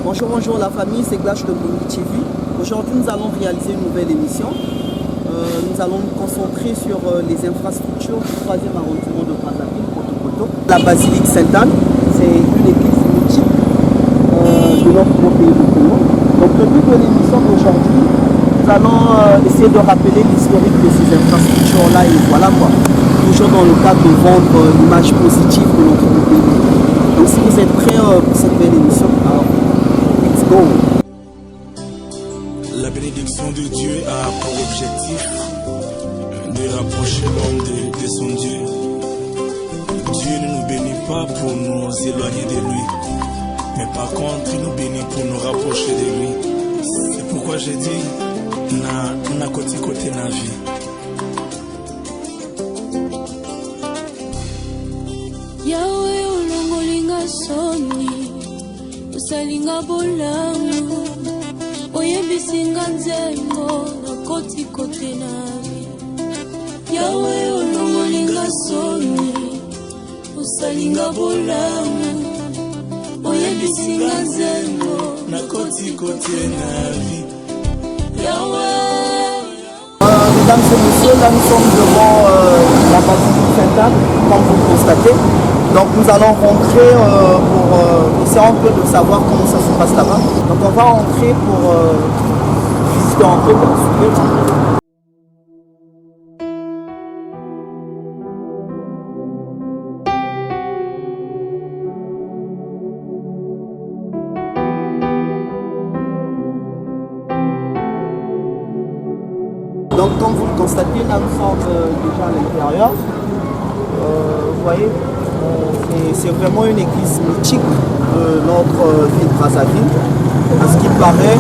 Bonjour, bonjour la famille, c'est Glash de Bonny TV. Aujourd'hui, nous allons réaliser une nouvelle émission. Nous allons nous concentrer sur les infrastructures du 3e arrondissement de Brazzaville, Poto. La basilique Sainte-Anne, c'est une église mythique de notre beau pays de Congo. Donc le but de l'émission d'aujourd'hui, nous allons essayer de rappeler l'historique de ces infrastructures-là et voilà quoi. Toujours dans le cadre de vendre l'image positive de notre beau pays. Donc si vous êtes prêts pour cette belle émission, alors let's go. La bénédiction de Dieu a pour objectif de rapprocher l'homme de son Dieu. Dieu ne nous bénit pas pour nous éloigner de lui, mais par contre il nous bénit pour nous rapprocher de lui. C'est pourquoi j'ai dit na côté na vie. Yahweh ulongolinga soni usalinga bolamu oyebisinga nzengo na kote navi. Yahweh ulongolinga soni usalinga bolamu oyebisinga nzengo na kote navi. Mesdames et messieurs, là nous sommes devant la basilique Sainte-Anne, comme vous le constatez. Donc nous allons rentrer pour essayer un peu de savoir comment ça se passe là-bas. Donc on va rentrer pour visiter un peu, pour suivre. Donc comme vous le constatez, là nous sommes déjà à l'intérieur. Vous voyez, c'est vraiment une église mythique de notre ville Brazzaville. À ce qui paraît,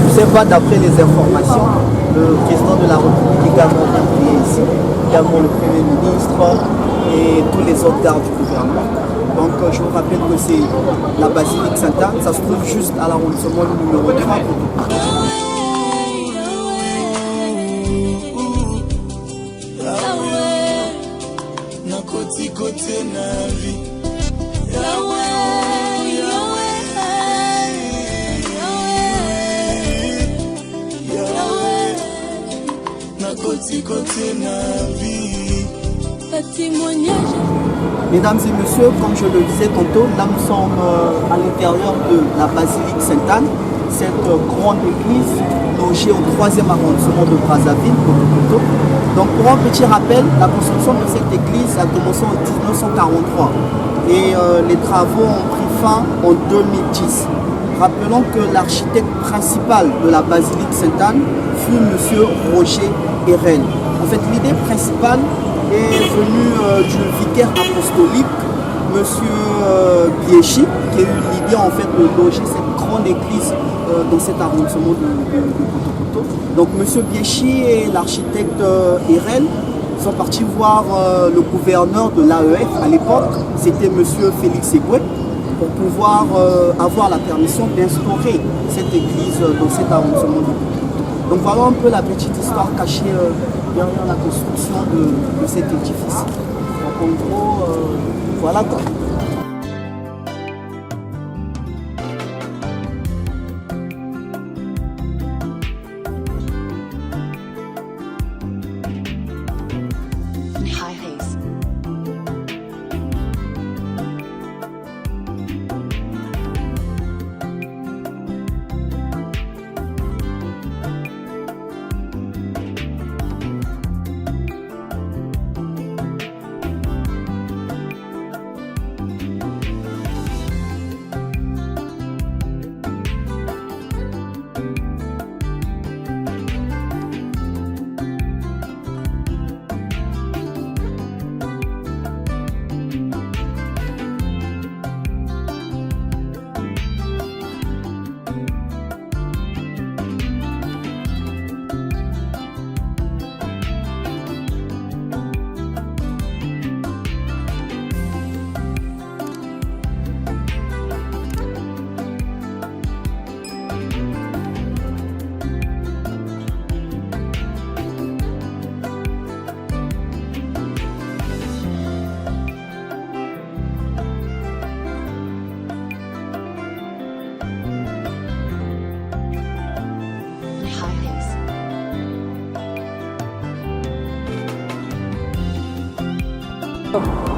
je ne sais pas, d'après les informations, le président de la République également vient prier ici, également le Premier ministre et tous les autres gardes du gouvernement. Donc je vous rappelle que c'est la basilique Sainte-Anne, ça se trouve juste à l'arrondissement numéro 3. Côté na vie. Mesdames et messieurs, comme je le disais tantôt, là nous sommes à l'intérieur de la basilique Sainte-Anne, cette grande église logée au 3e arrondissement de Brazzaville, Poto. Donc pour un petit rappel, la construction de cette église a commencé en 1943 et les travaux ont pris fin en 2010. Rappelons que l'architecte principal de la basilique Sainte-Anne fut M. Roger Hérel. En fait, l'idée principale est venue du vicaire apostolique, M. Biechi, qui a eu l'idée en fait de loger cette grande église dans cet arrondissement de Poto. Donc M. Biechi et l'architecte Hérel sont partis voir le gouverneur de l'AEF à l'époque, c'était M. Félix Eboué, pour pouvoir avoir la permission d'instaurer cette église dans cet arrondissement de Poto. Donc voilà un peu la petite histoire cachée derrière la construction de cet édifice. Donc en gros, voilà quoi.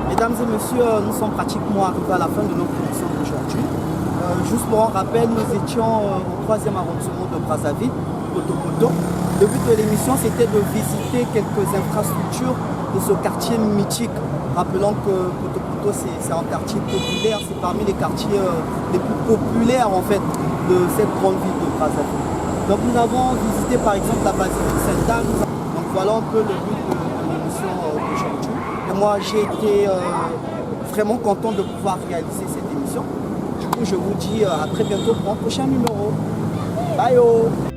Mesdames et messieurs, nous sommes pratiquement arrivés à la fin de notre émission d'aujourd'hui. Juste pour un rappel, nous étions au 3e arrondissement de Brazzaville, Poto. Le but de l'émission, c'était de visiter quelques infrastructures de ce quartier mythique. Rappelons que Poto, c'est un quartier populaire, c'est parmi les quartiers les plus populaires en fait de cette grande ville de Brazzaville. Donc nous avons visité par exemple la basilique Sainte-Anne. Donc voilà un peu le but de l'émission d'aujourd'hui. Et moi j'ai été vraiment content de pouvoir réaliser cette émission. Du coup je vous dis à très bientôt pour un prochain numéro. Bye!